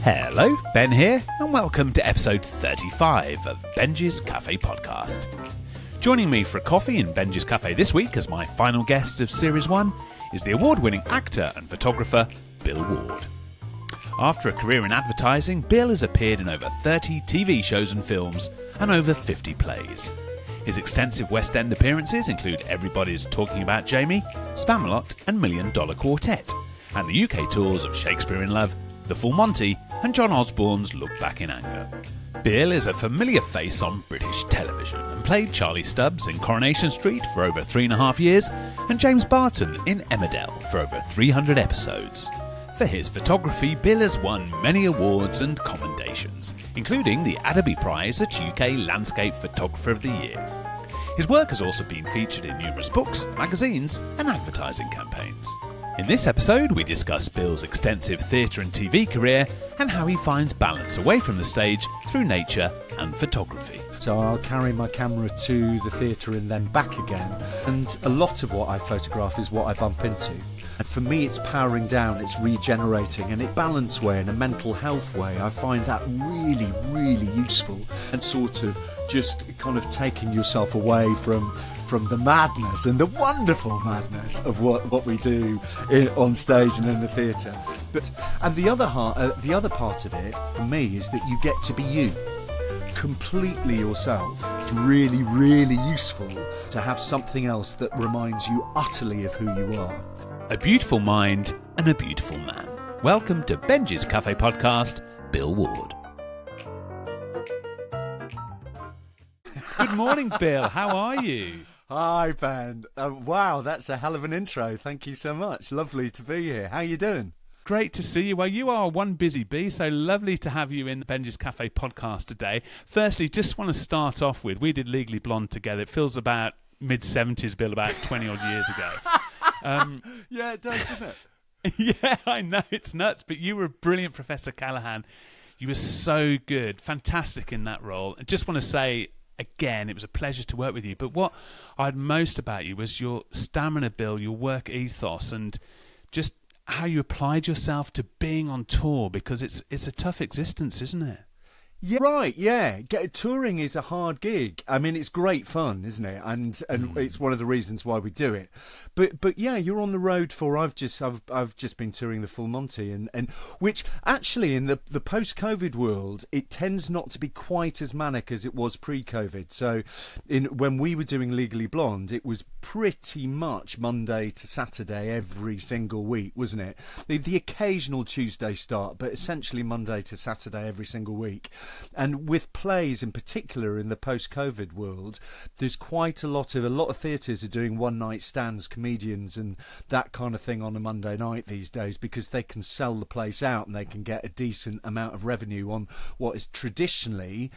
Hello, Ben here, and welcome to episode 35 of Benjy's Cafe podcast. Joining me for a coffee in Benjy's Cafe this week as my final guest of Series 1 is the award-winning actor and photographer Bill Ward. After a career in advertising, Bill has appeared in over 30 TV shows and films and over 50 plays. His extensive West End appearances include Everybody's Talking About Jamie, Spamalot and $1 Million Quartet, and the UK tours of Shakespeare in Love, The Full Monty and John Osborne's Look Back in Anger. Bill is a familiar face on British television and played Charlie Stubbs in Coronation Street for over 3.5 years and James Barton in Emmerdale for over 300 episodes. For his photography, Bill has won many awards and commendations, including the Adobe Prize at UK Landscape Photographer of the Year. His work has also been featured in numerous books, magazines and advertising campaigns. In this episode, we discuss Bill's extensive theatre and TV career and how he finds balance away from the stage through nature and photography. So I'll carry my camera to the theatre and then back again. And a lot of what I photograph is what I bump into. And for me, it's powering down, it's regenerating, and in a balanced way, in a mental health way. I find that really, really useful and sort of just kind of taking yourself away from the madness and the wonderful madness of what we do on stage and in the theatre. And the other part of it, for me, is that you get to be you. Completely yourself. It's really, really useful to have something else that reminds you utterly of who you are. A beautiful mind and a beautiful man. Welcome to Benjy's Cafe podcast, Bill Ward. Good morning, Bill. How are you? Hi, Ben. Wow, that's a hell of an intro. Thank you so much. Lovely to be here. How are you doing? Great to see you. Well, you are one busy bee, so lovely to have you in the Benjy's Cafe podcast today. Firstly, just want to start off with, we did Legally Blonde together. It feels about mid-70s, Bill, about 20-odd years ago. Yeah, it does, doesn't it? Yeah, I know, it's nuts, but you were a brilliant Professor Callahan. You were so good, fantastic in that role. I just want to say, again, it was a pleasure to work with you. But what I admired most about you was your stamina, Bill, your work ethos, and just how you applied yourself to being on tour, because it's a tough existence, isn't it? Yeah, right. Yeah, touring is a hard gig. I mean, it's great fun, isn't it? And it's one of the reasons why we do it. But yeah, you're on the road for. I've just been touring the Full Monty, and which actually in the post-COVID world, it tends not to be quite as manic as it was pre-COVID. So, when we were doing Legally Blonde, it was pretty much Monday to Saturday every single week, wasn't it? The occasional Tuesday start, but essentially Monday to Saturday every single week. And with plays in particular in the post-COVID world, there's quite a lot of theatres are doing one-night stands, comedians and that kind of thing on a Monday night these days, because they can sell the place out and they can get a decent amount of revenue on what is traditionally,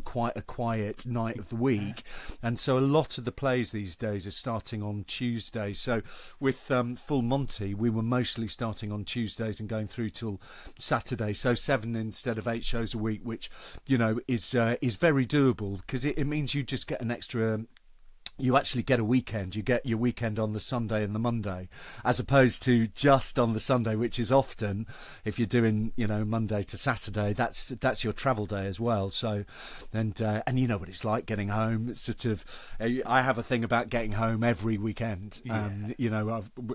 quite a quiet night of the week. And so a lot of the plays these days are starting on Tuesday. So with Full Monty, we were mostly starting on Tuesdays and going through till Saturday. So 7 instead of 8 shows a week, which is very doable, because it means you just get an extra. You actually get a weekend. You get your weekend on the Sunday and the Monday, as opposed to just on the Sunday, which is often, if you're doing, Monday to Saturday, that's your travel day as well. So, and you know what it's like getting home. It's sort of, I have a thing about getting home every weekend. Yeah.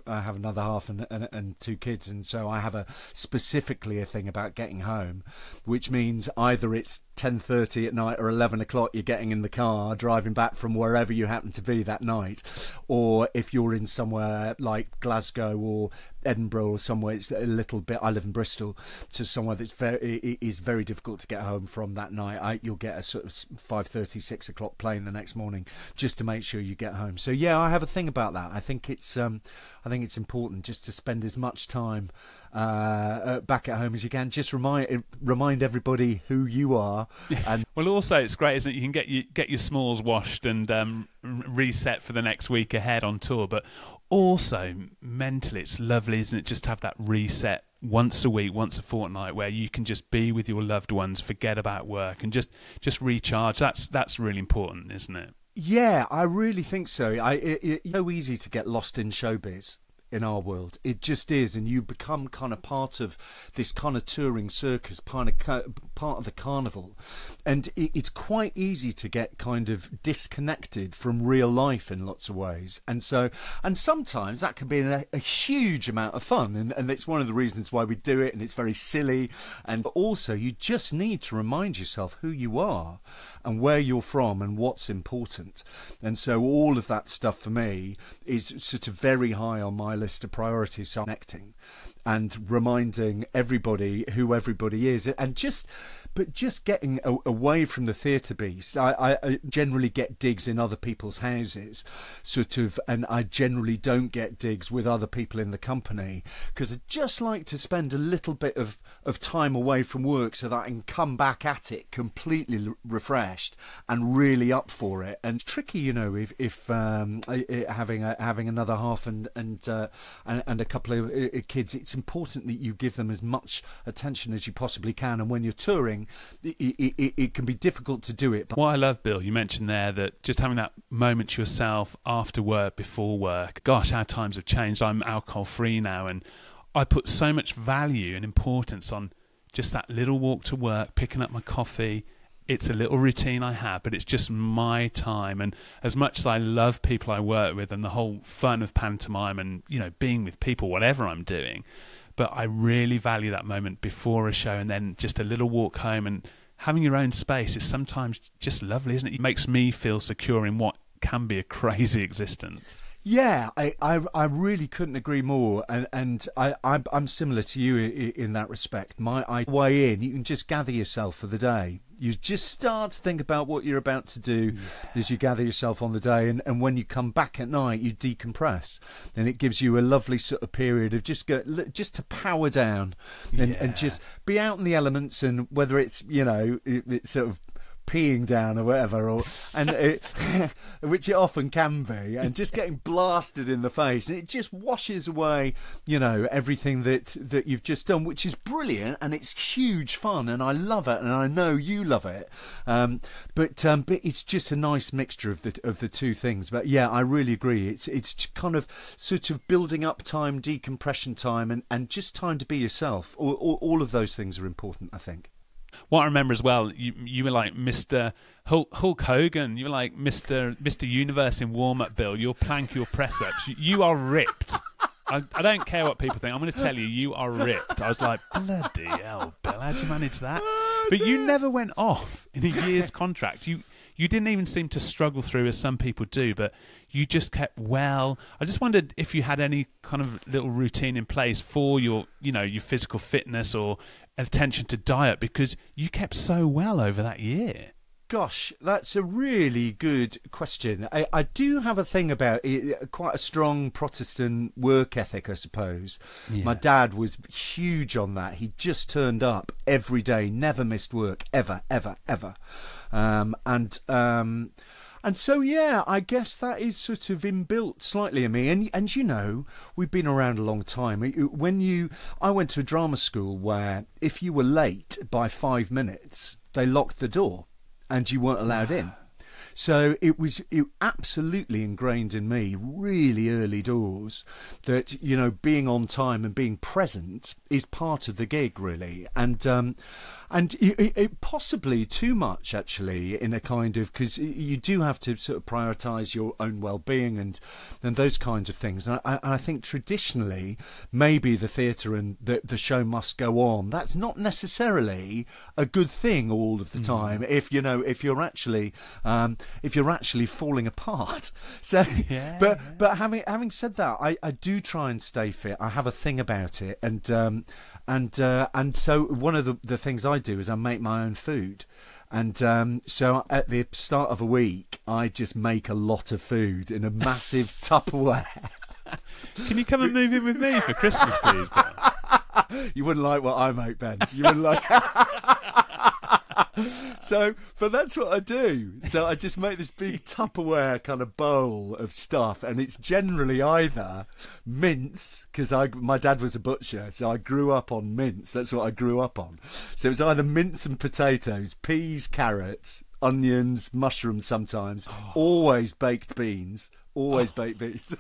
I have another half and 2 kids, and so I have specifically a thing about getting home, which means either it's 10:30 at night or 11 o'clock you're getting in the car driving back from wherever you happen to be that night, or if you're in somewhere like Glasgow or Edinburgh or somewhere, it's a little bit. I live in Bristol, so somewhere that's very difficult to get home from that night. You'll get a sort of 5:30, 6 o'clock plane the next morning just to make sure you get home. So yeah, I have a thing about that. I think it's important just to spend as much time back at home as you can. Just remind everybody who you are. And well, also it's great, isn't it? You can get your smalls washed and reset for the next week ahead on tour, but also mentally it's lovely, isn't it, just to have that reset once a week, once a fortnight, where you can just be with your loved ones, forget about work and just recharge. That's really important, isn't it? Yeah, I really think so. It's so easy to get lost in showbiz. in our world. It just is, and you become kind of part of this kind of touring circus, part of the carnival, and it's quite easy to get kind of disconnected from real life in lots of ways, and sometimes that can be a huge amount of fun, and it's one of the reasons why we do it, and it's very silly, and also you just need to remind yourself who you are and where you're from and what's important. And so all of that stuff for me is sort of very high on my list of priorities. So connecting and reminding everybody who everybody is, and just getting away from the theatre beast. I generally get digs in other people's houses, sort of, and I generally don't get digs with other people in the company, because I just like to spend a little bit of time away from work so that I can come back at it completely refreshed and really up for it. And it's tricky, you know, if having another half and a couple of kids, it's important that you give them as much attention as you possibly can. And when you're touring, it can be difficult to do it. What I love, Bill, you mentioned there that just having that moment to yourself after work, before work. Gosh, how times have changed. I'm alcohol free now, and I put so much value and importance on just that little walk to work, picking up my coffee. It's a little routine I have, but it's just my time. And as much as I love people I work with and the whole fun of pantomime and, you know, being with people, whatever I'm doing, but I really value that moment before a show, and then just a little walk home, and having your own space is sometimes just lovely, isn't it? It makes me feel secure in what can be a crazy existence. Yeah, I really couldn't agree more, and I'm similar to you in that respect. My way in, you can just gather yourself for the day. You just start to think about what you're about to do as you gather yourself on the day, and when you come back at night, you decompress, and it gives you a lovely sort of period of just to power down and just be out in the elements, and whether it's, you know, it's sort of peeing down or whatever, which it often can be, and just getting blasted in the face, and it just washes away, you know, everything that you've just done, which is brilliant, and it's huge fun, and I love it, and I know you love it, but it's just a nice mixture of the two things. But yeah, I really agree. It's kind of sort of building up time, decompression time, and just time to be yourself. All of those things are important, I think. What I remember as well, you were like Mr. Hulk Hogan. You were like Mr. Universe in warm-up, Bill. Your plank, your press-ups. You are ripped. I don't care what people think. I'm going to tell you, you are ripped. I was like, bloody hell, Bill, how'd you manage that? But you never went off in a year's contract. You didn't even seem to struggle through as some people do, but you just kept well. I just wondered if you had any kind of little routine in place for your, you know, your physical fitness or attention to diet, because you kept so well over that year. Gosh, that's a really good question. I do have a thing about it, quite a strong Protestant work ethic, I suppose. Yeah. My dad was huge on that. He just turned up every day, never missed work, ever. And so, yeah, I guess that is sort of inbuilt slightly in me. And you know, we've been around a long time. I went to a drama school where if you were late by 5 minutes, they locked the door and you weren't allowed in. So it absolutely ingrained in me really early doors that, you know, being on time and being present is part of the gig, really. And it possibly too much, actually, in a kind of, because you do have to sort of prioritise your own well-being and those kinds of things. And I think traditionally, maybe the theatre and the show must go on. That's not necessarily a good thing all of the time. If you're actually falling apart. So, yeah. But having said that, I do try and stay fit. I have a thing about it, and so one of the things I do is I make my own food, and so at the start of a week I just make a lot of food in a massive Tupperware. Can you come and move in with me for Christmas, please, Ben? You wouldn't like what I make, Ben. You wouldn't like. So, but that's what I do. So I just make this big Tupperware kind of bowl of stuff, and it's generally either mince, because my dad was a butcher, so I grew up on mince. That's what I grew up on. So it was either mince and potatoes, peas, carrots, onions, mushrooms sometimes, always baked beans. Always baked beans.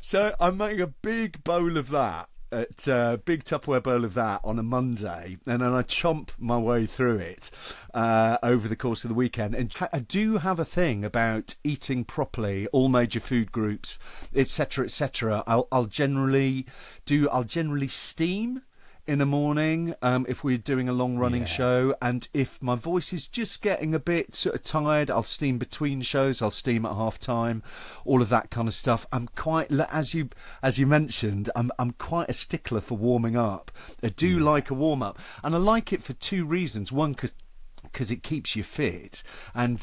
So I'm making a big bowl of that. Big Tupperware bowl of that on a Monday, and then I chomp my way through it over the course of the weekend. And I do have a thing about eating properly, all major food groups, etc., etc. I'll generally steam in the morning if we're doing a long running show, and if my voice is just getting a bit sort of tired, I'll steam between shows, I'll steam at half time, all of that kind of stuff. I'm quite, as you mentioned, I'm quite a stickler for warming up. I do like a warm up, and I like it for two reasons. One, because it keeps you fit, and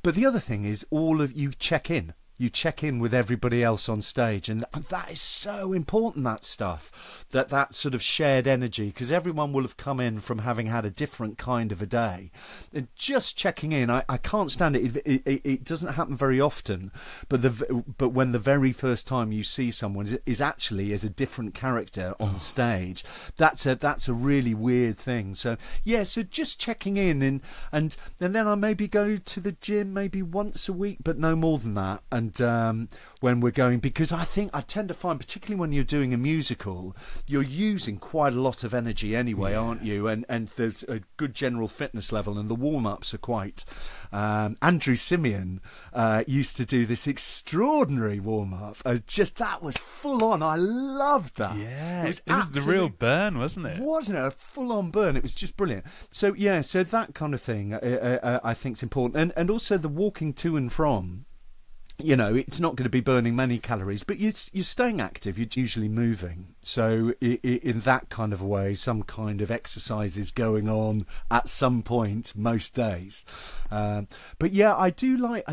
but the other thing is you check in. You check in with everybody else on stage, and that is so important, that stuff, that sort of shared energy, because everyone will have come in from having had a different kind of a day. And just checking in, I can't stand it. It doesn't happen very often, but when the very first time you see someone is actually as a different character on stage, that's a really weird thing. So so just checking in, and then I maybe go to the gym maybe once a week, but no more than that. And when we're going, because I tend to find, particularly when you're doing a musical, you're using quite a lot of energy anyway, aren't you? And there's a good general fitness level, and the warm-ups are quite... Andrew Simeon used to do this extraordinary warm-up. That was full-on. I loved that. Yeah, it was the real burn, wasn't it? Wasn't it? A full-on burn. It was just brilliant. So, so that kind of thing I think is important. And also the walking to and from... it's not going to be burning many calories, but you're staying active. You're usually moving. So in that kind of a way, some kind of exercise is going on at some point most days. But yeah, I do like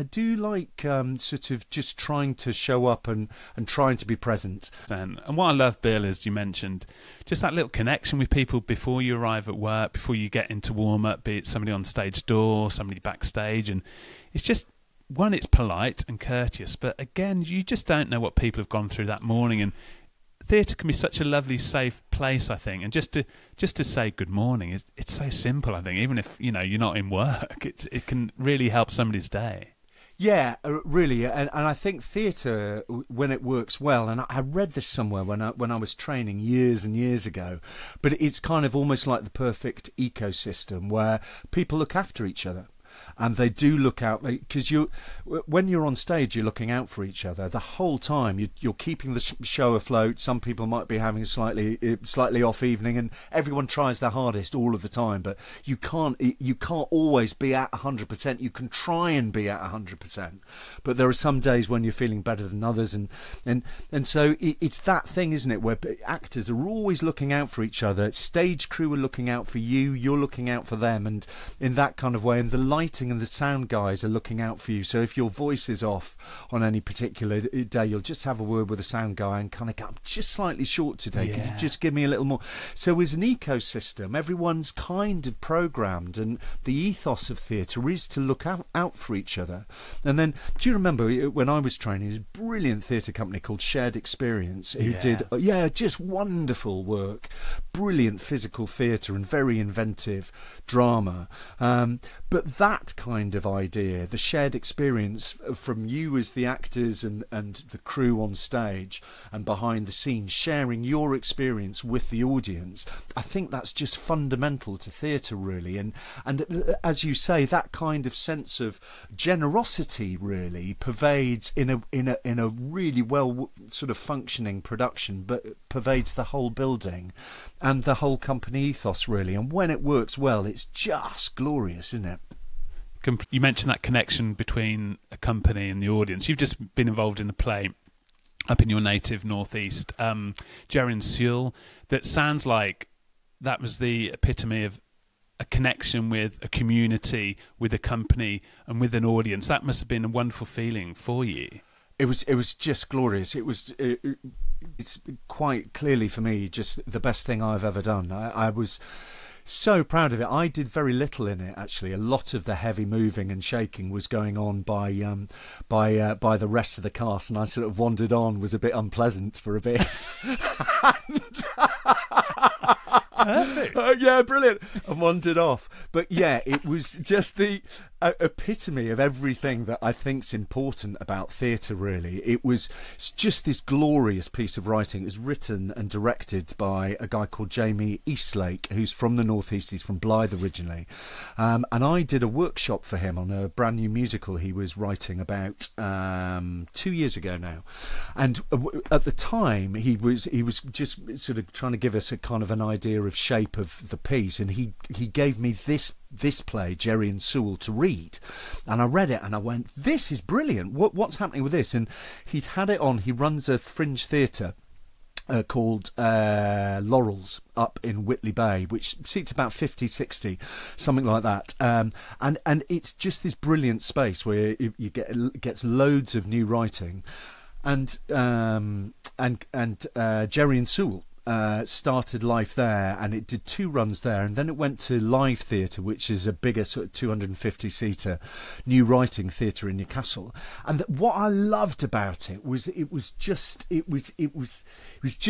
sort of just trying to show up and trying to be present. And what I love, Bill, is you mentioned just that little connection with people before you arrive at work, before you get into warm up, be it somebody on stage door, somebody backstage, and it's just... One, it's polite and courteous, but again, you just don't know what people have gone through that morning, and theatre can be such a lovely, safe place, I think. And just to say good morning, it's so simple, I think. Even if you're not in work, it can really help somebody's day. Yeah, really, and I think theatre, when it works well, and I read this somewhere when I was training years and years ago, but it's kind of almost like the perfect ecosystem where people look after each other. And they do look out, because when you're on stage, you're looking out for each other the whole time. You're keeping the show afloat. Some people might be having a slightly off evening, and everyone tries their hardest all of the time. But you can't always be at 100%. You can try and be at 100%, but there are some days when you're feeling better than others, and so it's that thing, isn't it, where actors are always looking out for each other. Stage crew are looking out for you. You're looking out for them, and in that kind of way, and the lighting and the sound guys are looking out for you. So if your voice is off on any particular day, you'll just have a word with the sound guy and kind of go, I'm just slightly short today. Could you just give me a little more? So as an ecosystem, everyone's kind of programmed, and the ethos of theatre is to look out for each other. And then, do you remember when I was training, a brilliant theatre company called Shared Experience, who did just wonderful work, brilliant physical theatre and very inventive drama. But that kind of idea, the shared experience from you as the actors and the crew on stage and behind the scenes, sharing your experience with the audience, I think that's just fundamental to theatre, really. And as you say, that kind of sense of generosity really pervades in a really well sort of functioning production, but pervades the whole building and the whole company ethos, really. And when it works well, it's just glorious, isn't it? You mentioned that connection between a company and the audience. You've just been involved in a play up in your native northeast, Gerry Sewell, that sounds like that was the epitome of a connection with a community, with a company and with an audience. That must have been a wonderful feeling for you. It was just glorious. It's quite clearly for me just the best thing I've ever done. I was so proud of it. I did very little in it, actually. A lot of the heavy moving and shaking was going on by the rest of the cast, and I sort of wandered on, was a bit unpleasant for a bit. Perfect. Yeah, brilliant. And wandered off. But yeah, it was just epitome of everything that I think's important about theatre, really. It's just this glorious piece of writing. It was written and directed by a guy called Jamie Eastlake, who's from the North East. He's from Blythe originally. And I did a workshop for him on a brand new musical he was writing about 2 years ago now. And at the time, he was just sort of trying to give us a kind of an idea of shape of the piece. And he gave me this play, Gerry and Sewell, to read, and I read it and I went, this is brilliant, what's happening with this? And he'd had it on. He runs a fringe theatre called Laurels up in Whitley Bay, which seats about 50, 60, something like that, and it's just this brilliant space where it gets loads of new writing, and Gerry and Sewell started life there, and it did 2 runs there, and then it went to Live Theatre, which is a bigger sort of 250-seater new writing theatre in Newcastle. And what I loved about it was just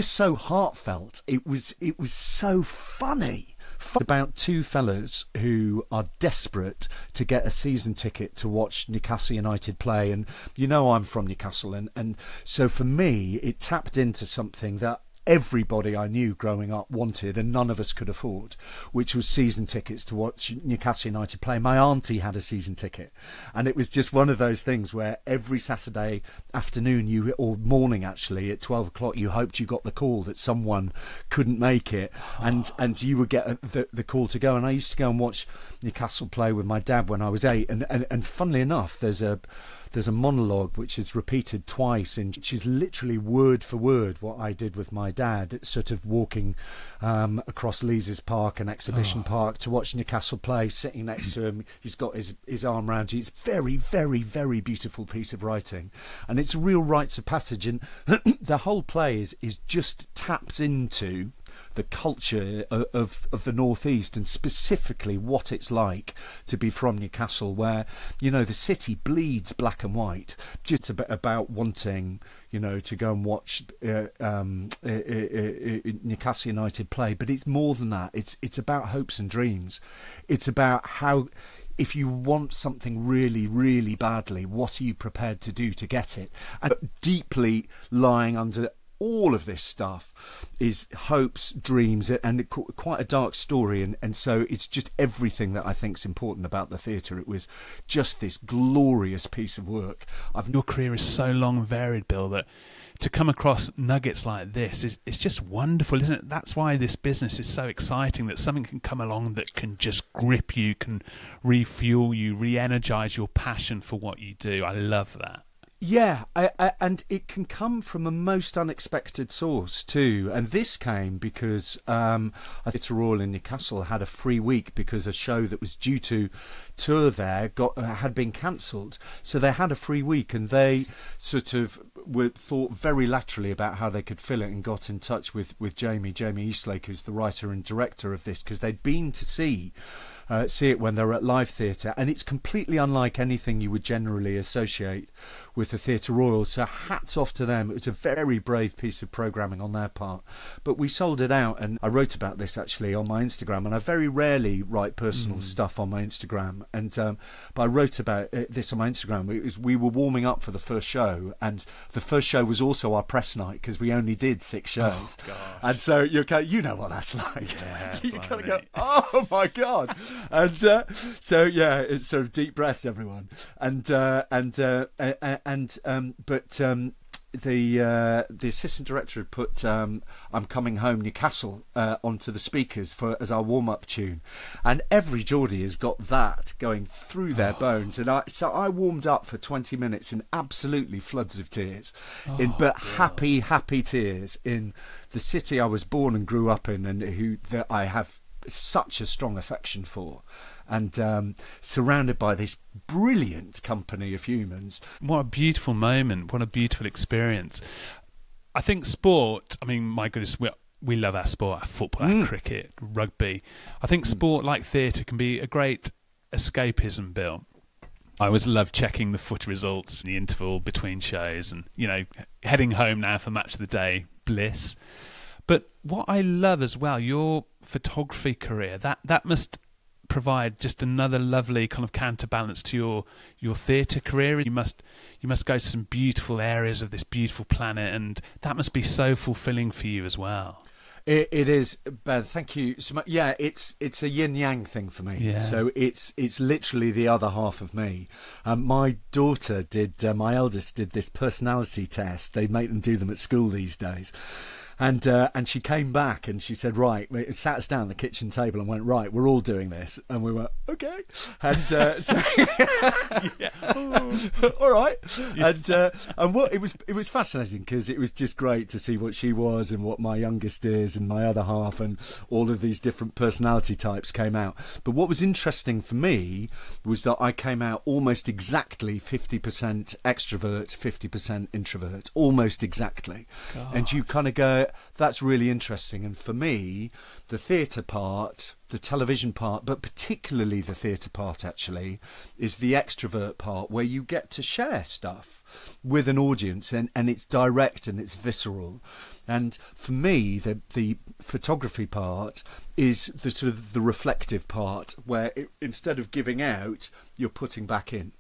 so heartfelt. It was so funny. About 2 fellas who are desperate to get a season ticket to watch Newcastle United play, and I'm from Newcastle, and so for me it tapped into something that everybody I knew growing up wanted and none of us could afford, which was season tickets to watch Newcastle United play. My auntie had a season ticket, and it was just one of those things where every Saturday afternoon or morning actually at 12 o'clock you hoped you got the call that someone couldn't make it, and you would get the call to go. And I used to go and watch Newcastle play with my dad when I was 8, and funnily enough there's a monologue which is repeated twice, and which is literally word for word what I did with my dad, sort of walking across Lees's Park and Exhibition Park to watch Newcastle play, sitting next to him. He's got his arm around you. It's very, very, very beautiful piece of writing, and it's a real rites of passage. And the whole play is just taps into the culture of the North East, and specifically what it's like to be from Newcastle, where the city bleeds black and white. Just about wanting to go and watch Newcastle United play, but it's more than that. It's about hopes and dreams. It's about how, if you want something really, really badly, what are you prepared to do to get it? And deeply lying under all of this stuff is hopes, dreams, and quite a dark story, and so it's just everything that I think's important about the theatre. It was just this glorious piece of work. Your career is so long and varied, Bill, that to come across nuggets like this it's just wonderful, isn't it? That's why this business is so exciting, that something can come along that can just grip you, can refuel you, re-energise your passion for what you do. I love that. Yeah, and it can come from a most unexpected source too. And this came because Theatre Royal in Newcastle had a free week because a show that was due to tour there had been cancelled. So they had a free week, and they sort of thought very laterally about how they could fill it, and got in touch with Jamie Eastlake, who's the writer and director of this, because they'd been to see it when they were at Live Theatre, and it's completely unlike anything you would generally associate with the Theatre Royal. So hats off to them. It was a very brave piece of programming on their part, but we sold it out. And I wrote about this actually on my Instagram, and I very rarely write personal stuff on my Instagram, and but I wrote about this on my Instagram. We were warming up for the first show, and the first show was also our press night, because we only did 6 shows. And so you know what that's like. Yeah, so you kind of go, oh my god. And so yeah, it's sort of deep breaths, everyone. But the assistant director had put "I'm Coming Home Newcastle" onto the speakers as our warm-up tune, and every Geordie has got that going through their bones. And so I warmed up for 20 minutes in absolutely floods of tears, happy tears, in the city I was born and grew up in, and that I have such a strong affection for, and surrounded by this brilliant company of humans. What a beautiful moment, what a beautiful experience. I think sport, I mean, my goodness, we love our sport, our football, our cricket, rugby. I think sport, like theatre, can be a great escapism, Bill. I always love checking the footy results, the interval between shows, and heading home now for match of the day, bliss. But what I love as well, your photography career, that must provide just another lovely kind of counterbalance to your theatre career. You must go to some beautiful areas of this beautiful planet, and that must be so fulfilling for you as well. It is, Ben. Thank you so much. Yeah, it's a yin yang thing for me. Yeah. So it's literally the other half of me. My daughter my eldest did this personality test. They make them do them at school these days. And she came back and she said, right, it sat us down at the kitchen table and went, right, we're all doing this. And we went, okay. And so all right. And what it was fascinating, because it was just great to see what she was and what my youngest is and my other half, and all of these different personality types came out. But what was interesting for me was that I came out almost exactly 50% extrovert, 50% introvert, almost exactly. God. And you kind of go, that's really interesting. And for me, the theatre part, the television part, but particularly the theatre part actually, is the extrovert part, where you get to share stuff with an audience, and it's direct and it's visceral. And for me, the photography part is the sort of the reflective part, where instead of giving out, you're putting back in.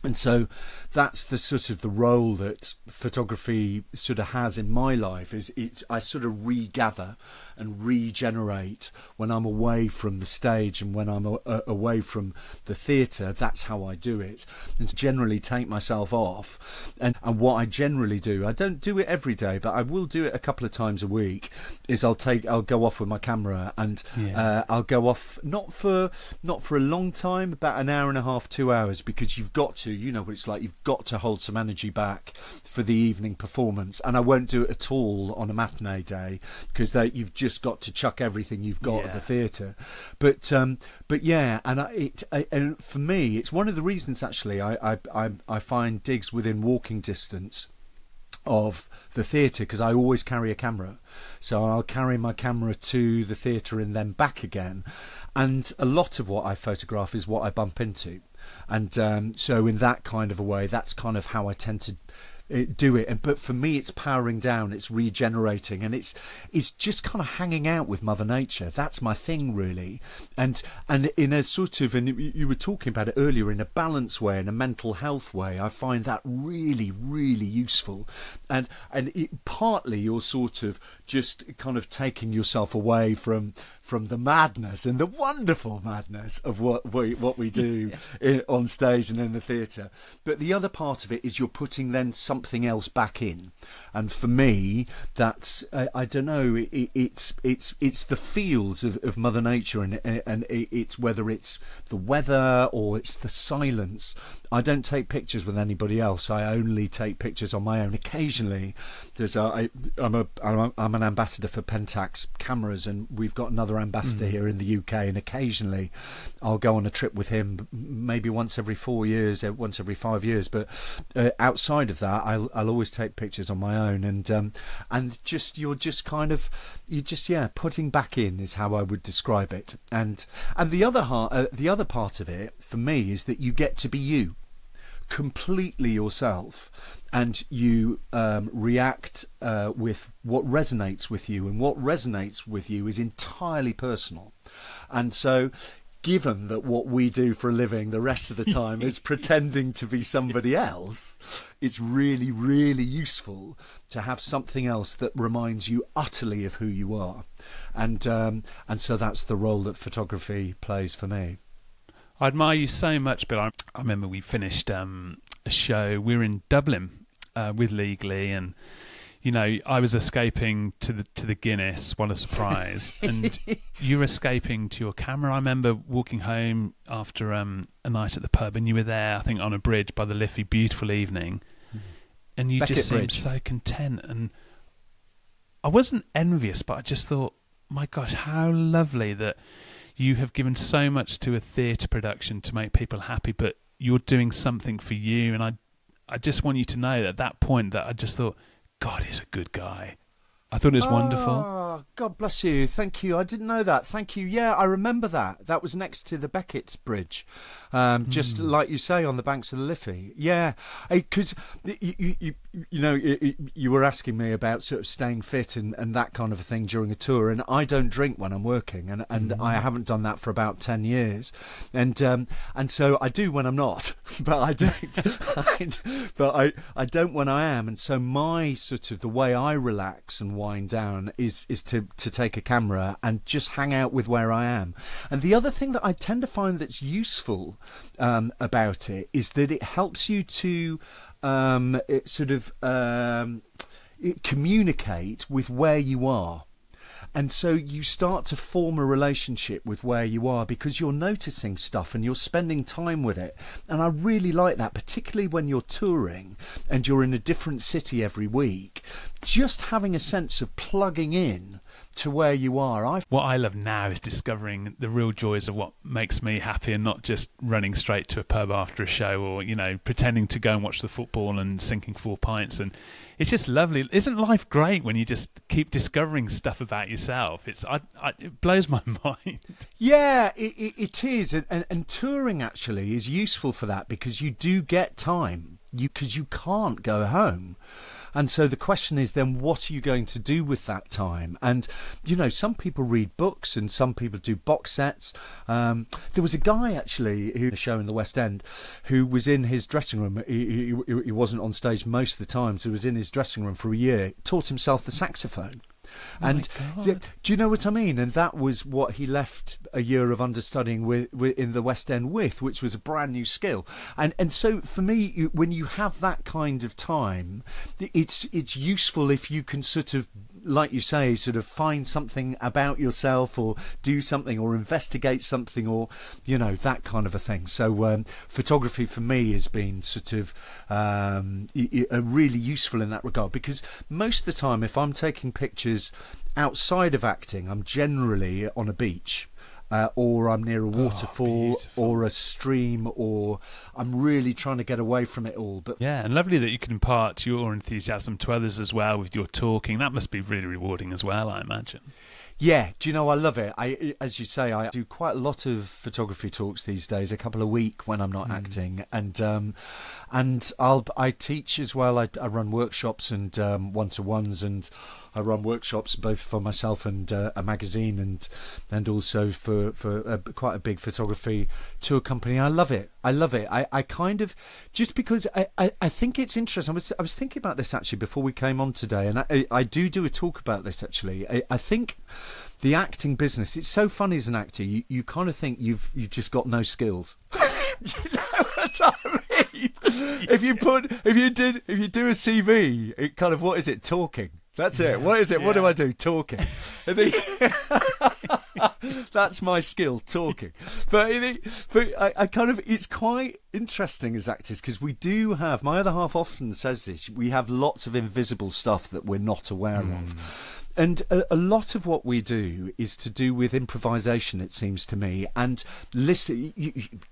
And so that's the sort of the role that photography sort of has in my life, is I sort of regather and regenerate when I'm away from the stage and when I'm away from the theatre. That's how I do it, and generally take myself off. And what I generally do, I don't do it every day, but I will do it a couple of times a week, is I'll go off with my camera, and I'll go off not for a long time, about an hour and a half, 2 hours, because you've got to, you know what it's like, you've got to hold some energy back for the evening performance. And I won't do it at all on a matinee day, because you've just got to chuck everything you've got at the theatre. But yeah, and for me, it's one of the reasons actually I find digs within walking distance of the theatre, because I always carry a camera. So I'll carry my camera to the theatre and then back again. And a lot of what I photograph is what I bump into. And so in that kind of a way, that's kind of how I tend to do it. But for me, it's powering down, it's regenerating, and it's just kind of hanging out with Mother Nature. That's my thing, really. And in a sort of, and you were talking about it earlier, in a balanced way, in a mental health way, I find that really, really useful. And partly you're sort of just kind of taking yourself away from the madness and the wonderful madness of what we do on stage and in the theatre. But the other part of it is you're putting then something else back in. And for me, that's, I don't know, it's the feels of Mother Nature, and it's whether it's the weather or it's the silence. I don't take pictures with anybody else. I only take pictures on my own. Occasionally, I'm an ambassador for Pentax cameras, and we've got another ambassador here in the UK, and occasionally I'll go on a trip with him, maybe once every 4 years, once every 5 years. But outside of that, I'll always take pictures on my own, and you're just putting back in is how I would describe it. And the other part of it for me is that you get to be you, completely yourself, and you react with what resonates with you, and what resonates with you is entirely personal. And so, given that what we do for a living the rest of the time is pretending to be somebody else, it's really, really useful to have something else that reminds you utterly of who you are. And so that's the role that photography plays for me. I admire you so much, Bill. I remember we finished a show. We were in Dublin with Legally, and you know, I was escaping to the Guinness. What a surprise! And you were escaping to your camera. I remember walking home after a night at the pub, and you were there, I think, on a bridge by the Liffey. Beautiful evening, and you just seemed so content. And I wasn't envious, but I just thought, my gosh, how lovely that you have given so much to a theatre production to make people happy, but you're doing something for you. And I just want you to know that at that point that I just thought, God, he's a good guy. I thought it was wonderful. Oh, God bless you. Thank you. I didn't know that. Thank you. Yeah, I remember that. That was next to the Beckett's Bridge, just like you say, on the banks of the Liffey. Yeah, because you were asking me about sort of staying fit and that kind of a thing during a tour, and I don't drink when I'm working, and I haven't done that for about 10 years, and so I do when I'm not, but I don't. I don't when I am, and so my sort of the way I relax and wind down is to take a camera and just hang out with where I am. And the other thing that I tend to find that's useful about it is that it helps you to communicate with where you are. And so you start to form a relationship with where you are because you're noticing stuff and you're spending time with it. And I really like that, particularly when you're touring and you're in a different city every week. Just having a sense of plugging in to where you are. What I love now is discovering the real joys of what makes me happy, and not just running straight to a pub after a show, or pretending to go and watch the football and sinking 4 pints. And it's just lovely. Isn't life great when you just keep discovering stuff about yourself? It blows my mind. Yeah, it is, and touring actually is useful for that because you do get time. Because you can't go home. And so the question is then, what are you going to do with that time? And, some people read books and some people do box sets. There was a guy, actually, who had a show in the West End who was in his dressing room. He wasn't on stage most of the time, so he was in his dressing room for a year, taught himself the saxophone. And do you know what I mean? And that was what he left a year of understudying with in the West End with, which was a brand new skill. And so for me, when you have that kind of time, it's useful if you can sort of, like you say, sort of find something about yourself or do something or investigate something or, that kind of a thing. So photography for me has been sort of really useful in that regard, because most of the time if I'm taking pictures outside of acting, I'm generally on a beach. Or I'm near a waterfall or a stream, or I'm really trying to get away from it all. But yeah, and lovely that you can impart your enthusiasm to others as well with your talking. That must be really rewarding as well, I imagine. Yeah, do you know, I love it. As you say, I do quite a lot of photography talks these days, a couple a week when I'm not acting, and I teach as well. I run workshops and one-to-ones, and I run workshops both for myself and a magazine, and also for quite a big photography tour company. I love it. I kind of, just because I think it's interesting. I was thinking about this actually before we came on today, and I do a talk about this actually. I think the acting business, it's so funny as an actor, you kind of think you've just got no skills. Do you know what I mean? If you do a CV, it kind of, what is it? Talking. That's it. What is it? Yeah. What do I do? Talking. That's my skill, talking. But I kind of, it's quite interesting as actors, because we do have, my other half often says this, we have lots of invisible stuff that we're not aware of. And a lot of what we do is to do with improvisation, it seems to me, and listen.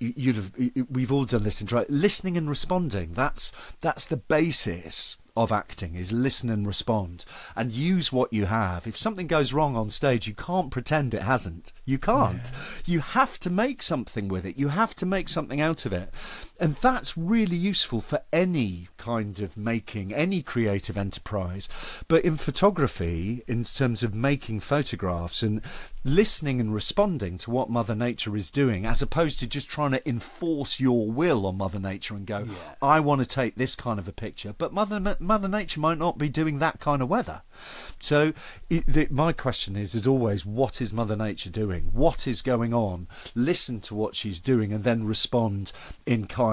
We've all done listening and responding. That's the basis of acting, is listen and respond and use what you have. If something goes wrong on stage, you can't pretend it hasn't. You can't. Yeah. You have to make something with it. You have to make something out of it. And that's really useful for any kind of making, any creative enterprise. But in photography, in terms of making photographs and listening and responding to what Mother Nature is doing, as opposed to just trying to enforce your will on Mother Nature and go, I want to take this kind of a picture. But Mother Nature might not be doing that kind of weather. So my question is always, what is Mother Nature doing? What is going on? Listen to what she's doing and then respond in kind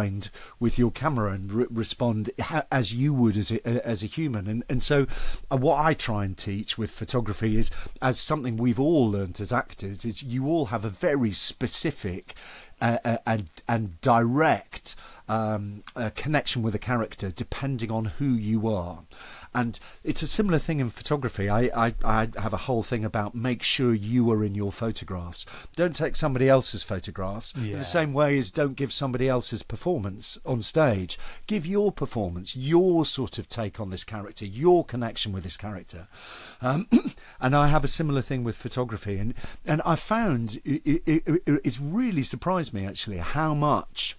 with your camera, and respond as you would as a human. And so what I try and teach with photography is, as something we've all learned as actors, is you all have a very specific and direct a connection with a character depending on who you are. And it's a similar thing in photography. I have a whole thing about make sure you are in your photographs. Don't take somebody else's photographs in the same way as don't give somebody else's performance on stage. Give your performance, your sort of take on this character, your connection with this character. And I have a similar thing with photography. And I found it's really surprised me, actually, how much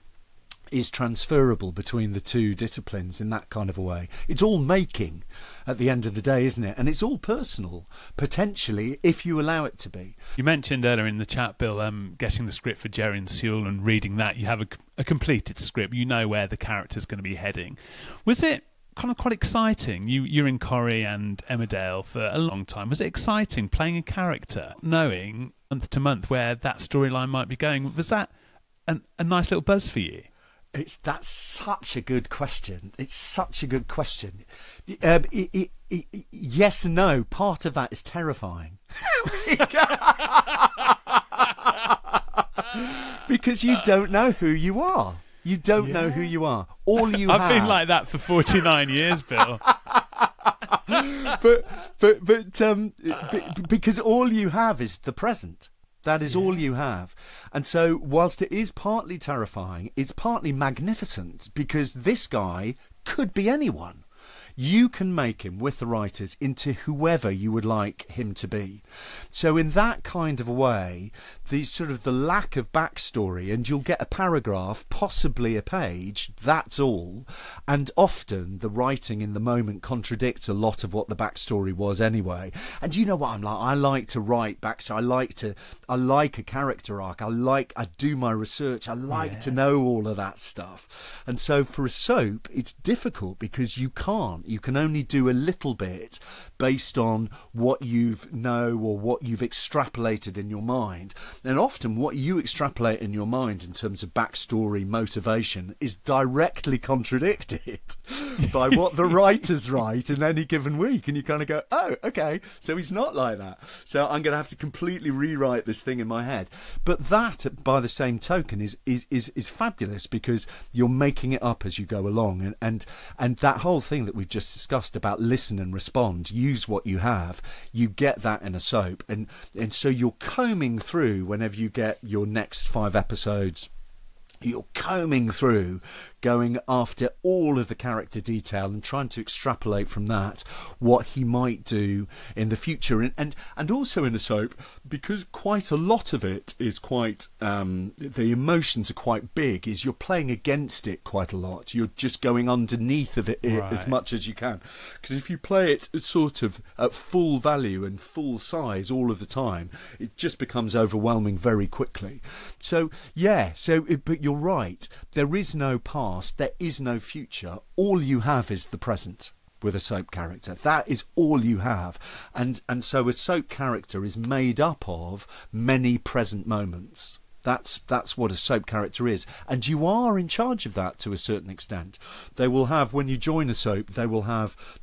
is transferable between the two disciplines in that kind of a way. It's all making at the end of the day, isn't it? And it's all personal, potentially, if you allow it to be. You mentioned earlier in the chat, Bill, getting the script for Gerry Sewell and reading that. You have a completed script. You know where the character's going to be heading. Was it kind of quite exciting? You're in Corrie and Emmerdale for a long time. Was it exciting playing a character, knowing month to month where that storyline might be going? Was that a nice little buzz for you? That's such a good question. It's such a good question. Yes and no. Part of that is terrifying. Because you don't know who you are. You don't know who you are. All you have... I've been like that for 49 years, Bill. but because all you have is the present. That is all you have. And so whilst it is partly terrifying, it's partly magnificent, because this guy could be anyone. You can make him, with the writers, into whoever you would like him to be. So in that kind of a way, the sort of the lack of backstory, and you'll get a paragraph, possibly a page, that's all. And often the writing in the moment contradicts a lot of what the backstory was anyway. And you know what I'm like? I like to write backstory. I like a character arc. I do my research. I like to know all of that stuff. And so for a soap, it's difficult because you can't. You can only do a little bit based on what you know or what you've extrapolated in your mind. And often what you extrapolate in your mind in terms of backstory, motivation, is directly contradicted by what the writers write in any given week. And you kind of go, oh, okay, so he's not like that. So I'm going to have to completely rewrite this thing in my head. But that, by the same token, is fabulous, because you're making it up as you go along. And that whole thing that we've just discussed about listen and respond, use what you have, you get that in a soap. And so you're combing through, whenever you get your next 5 episodes, you're combing through, going after all of the character detail and trying to extrapolate from that what he might do in the future. And also in a soap, because quite a lot of it is quite the emotions are quite big, is you're playing against it quite a lot. You're just going underneath of it as much as you can, because if you play it sort of at full value and full size all of the time, it just becomes overwhelming very quickly. So but you're right, there is no past, there is no future. All you have is the present with a soap character. That is all you have. And so a soap character is made up of many present moments. That's what a soap character is. And you are in charge of that to a certain extent. They will have, when you join a soap, the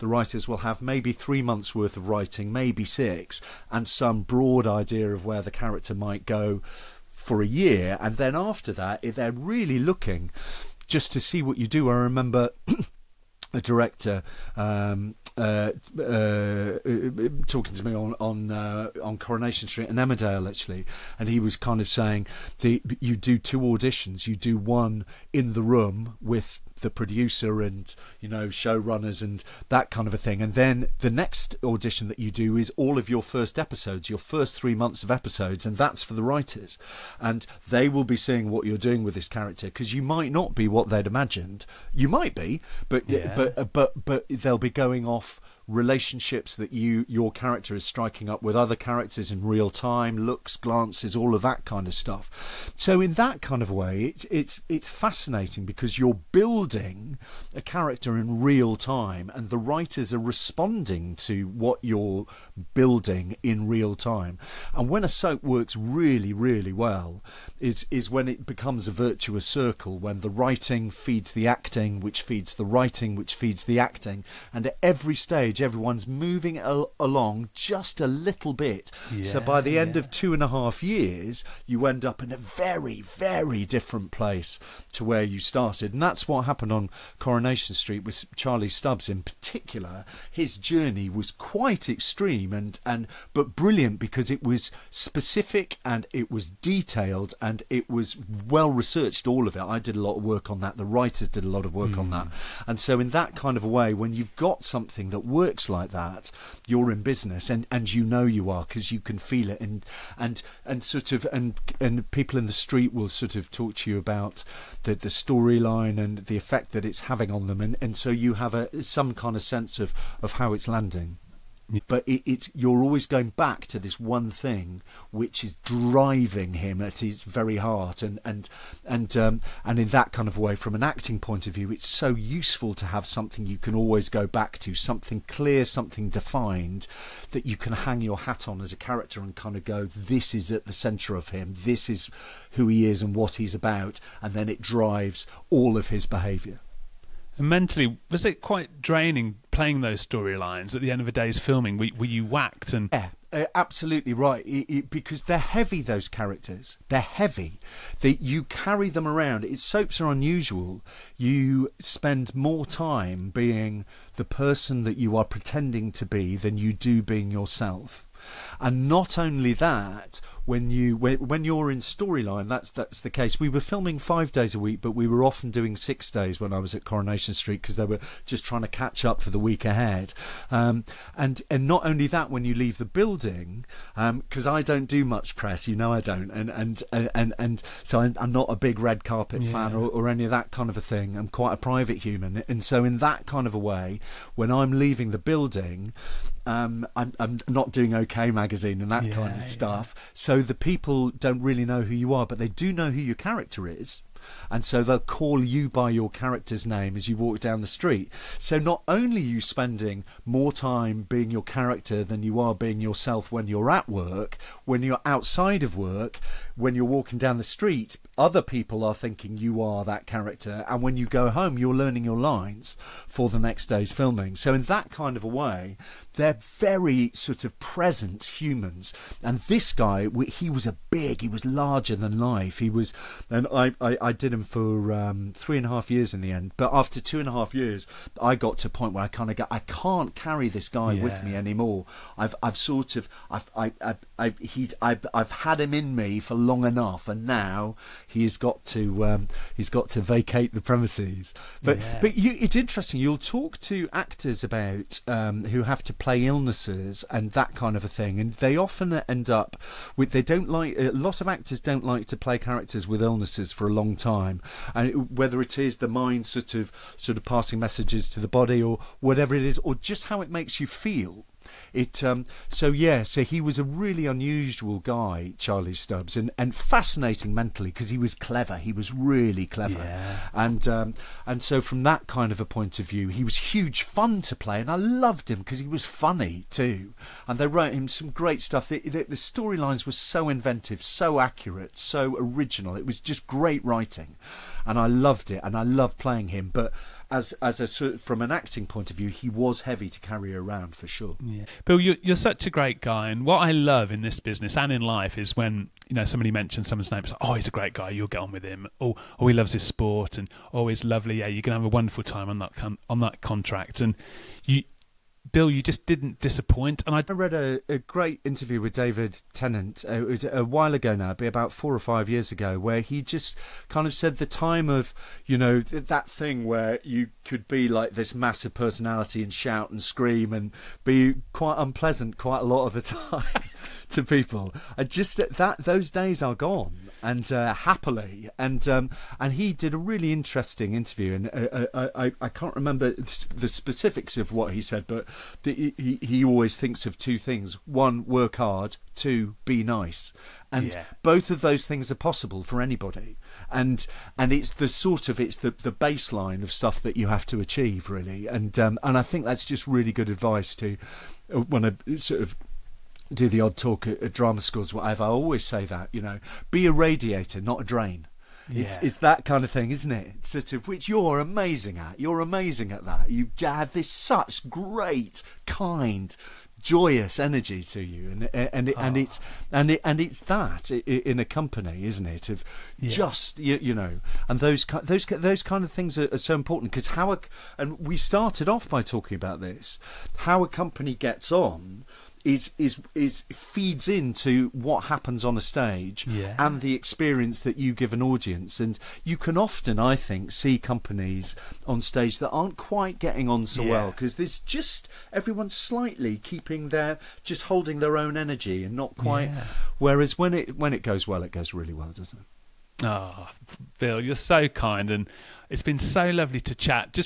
writers will have maybe 3 months worth of writing, maybe 6, and some broad idea of where the character might go for a year. And then after that, they're really looking just to see what you do. I remember a director talking to me on Coronation Street in Emmerdale, actually, and he was kind of saying you do 2 auditions. You do one in the room with the producer and showrunners and that kind of a thing, and then the next audition that you do is all of your first episodes, your first 3 months of episodes, and that's for the writers, and they will be seeing what you're doing with this character, because you might not be what they'd imagined. You might be, but they'll be going off relationships that your character is striking up with other characters in real time, looks, glances, all of that kind of stuff. So in that kind of way, it's fascinating, because you're building a character in real time, and the writers are responding to what you're building in real time. And when a soap works really, really well, is when it becomes a virtuous circle, when the writing feeds the acting, which feeds the writing, which feeds the acting, and at every stage stage, everyone's moving along just a little bit. So by the end of 2.5 years, you end up in a very, very different place to where you started. And that's what happened on Coronation Street with Charlie Stubbs in particular. His journey was quite extreme but brilliant, because it was specific and it was detailed and it was well researched, all of it. I did a lot of work on that. The writers did a lot of work on that. And so in that kind of a way, when you've got something that works like that, you're in business, and you know you are, because you can feel it, and people in the street will sort of talk to you about the storyline and the effect that it's having on them, and so you have some kind of sense of how it's landing. But you're always going back to this one thing which is driving him at his very heart, and in that kind of way, from an acting point of view, it's so useful to have something you can always go back to, something clear, something defined, that you can hang your hat on as a character and kind of go, this is at the centre of him, this is who he is and what he's about, and then it drives all of his behaviour. And mentally, was it quite draining playing those storylines at the end of a day's filming? Were you whacked? And yeah, absolutely right. Because they're heavy, those characters. They're heavy. You carry them around. Soaps are unusual. You spend more time being the person that you are pretending to be than you do being yourself. And not only that, when you're in storyline, that's the case. We were filming 5 days a week, but we were often doing 6 days when I was at Coronation Street, because they were just trying to catch up for the week ahead. And not only that, when you leave the building, because I don't do much press, you know I don't, and so I'm not a big red carpet fan or any of that kind of a thing. I'm quite a private human, and so in that kind of a way, when I'm leaving the building, I'm not doing OK Magazine and that kind of stuff. So the people don't really know who you are, but they do know who your character is. And so they'll call you by your character's name as you walk down the street. So not only are you spending more time being your character than you are being yourself when you're at work, when you're outside of work, when you're walking down the street, other people are thinking you are that character, and when you go home, you're learning your lines for the next day's filming. So in that kind of a way, they're very sort of present humans. And this guy, he was he was larger than life. He was, and I did him for 3.5 years in the end. But after 2.5 years, I got to a point where I kind of go, I can't carry this guy with me anymore. I've had him in me for long enough, and now he's got to vacate the premises. But it's interesting. You'll talk to actors about who have to play illnesses and that kind of a thing, and they often end up with, a lot of actors don't like to play characters with illnesses for a long time, and whether it is the mind sort of passing messages to the body, or whatever it is, or just how it makes you feel. So he was a really unusual guy, Charlie Stubbs, and fascinating mentally, because he was clever. He was really clever, and so from that kind of a point of view, he was huge fun to play, and I loved him because he was funny too. And they wrote him some great stuff. The storylines were so inventive, so accurate, so original. It was just great writing, and I loved it, and I loved playing him. But from an acting point of view, he was heavy to carry around for sure. Yeah. Bill, you're such a great guy, and what I love in this business and in life is when somebody mentions someone's name, it's like, oh, he's a great guy, you'll get on with him. Oh, he loves his sport, and oh, he's lovely. Yeah, you're gonna have a wonderful time on that contract, and Bill, you just didn't disappoint. And I read a great interview with David Tennant it was a while ago now, be about 4 or 5 years ago, where he just kind of said the time of, that thing where you could be like this massive personality and shout and scream and be quite unpleasant quite a lot of the time to people. Just those days are gone, and happily. And he did a really interesting interview, and I can't remember the specifics of what he said, but he always thinks of two things: one, work hard; two, be nice. And both of those things are possible for anybody. And it's the baseline of stuff that you have to achieve, really. And I think that's just really good advice to when I sort of do the odd talk at drama schools, whatever. I always say that, be a radiator, not a drain. It's that kind of thing, isn't it? Sort of, which you're amazing at. You're amazing at that. You have this such great, kind, joyous energy to you, and it's that in a company, isn't it? Of just you know, and those kind of things are so important, because and we started off by talking about this, how a company gets on is feeds into what happens on a stage and the experience that you give an audience. And you can often, I think, see companies on stage that aren't quite getting on so well, because there's just everyone's slightly just holding their own energy and not quite. Whereas when it goes well, it goes really well, doesn't it? Oh, Bill, you're so kind, and it's been so lovely to chat.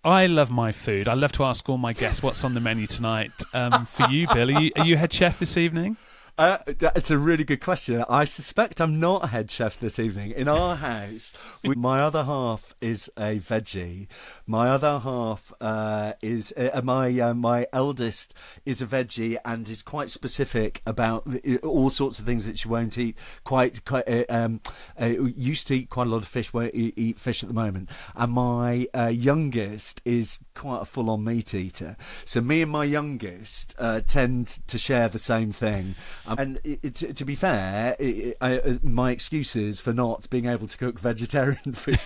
I love my food. I love to ask all my guests what's on the menu tonight. For you, Bill, are you head chef this evening? It's a really good question. I suspect I'm not a head chef this evening. In our house, my other half is a veggie. My other half is my eldest is a veggie and is quite specific about all sorts of things that she won't eat. Used to eat quite a lot of fish. Won't eat fish at the moment. And my youngest is quite a full-on meat eater. So me and my youngest tend to share the same thing. And to be fair, my excuses for not being able to cook vegetarian food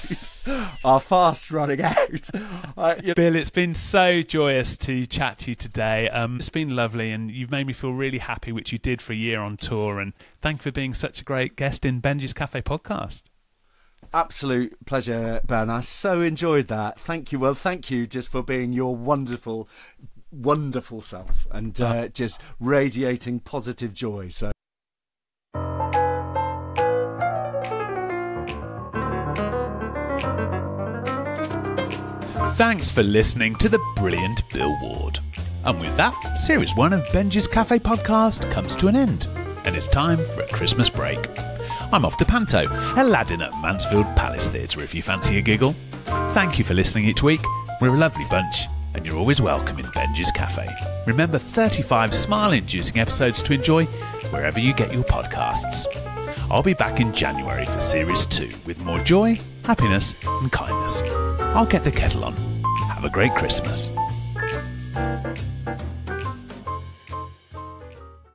are fast running out. Bill, it's been so joyous to chat to you today. It's been lovely, and you've made me feel really happy, which you did for a year on tour. And thank you for being such a great guest in Benjy's Cafe podcast. Absolute pleasure, Ben. I so enjoyed that. Thank you. Well, thank you just for being your wonderful self and just radiating positive joy. So thanks for listening to the brilliant Bill Ward. And with that, Series 1 of Benjy's Cafe podcast comes to an end, and it's time for a Christmas break. I'm off to Panto, Aladdin at Mansfield Palace Theatre if you fancy a giggle. Thank you for listening each week. We're a lovely bunch, and you're always welcome in Benjy's Cafe. Remember, 35 smile-inducing episodes to enjoy wherever you get your podcasts. I'll be back in January for Series 2 with more joy, happiness and kindness. I'll get the kettle on. Have a great Christmas.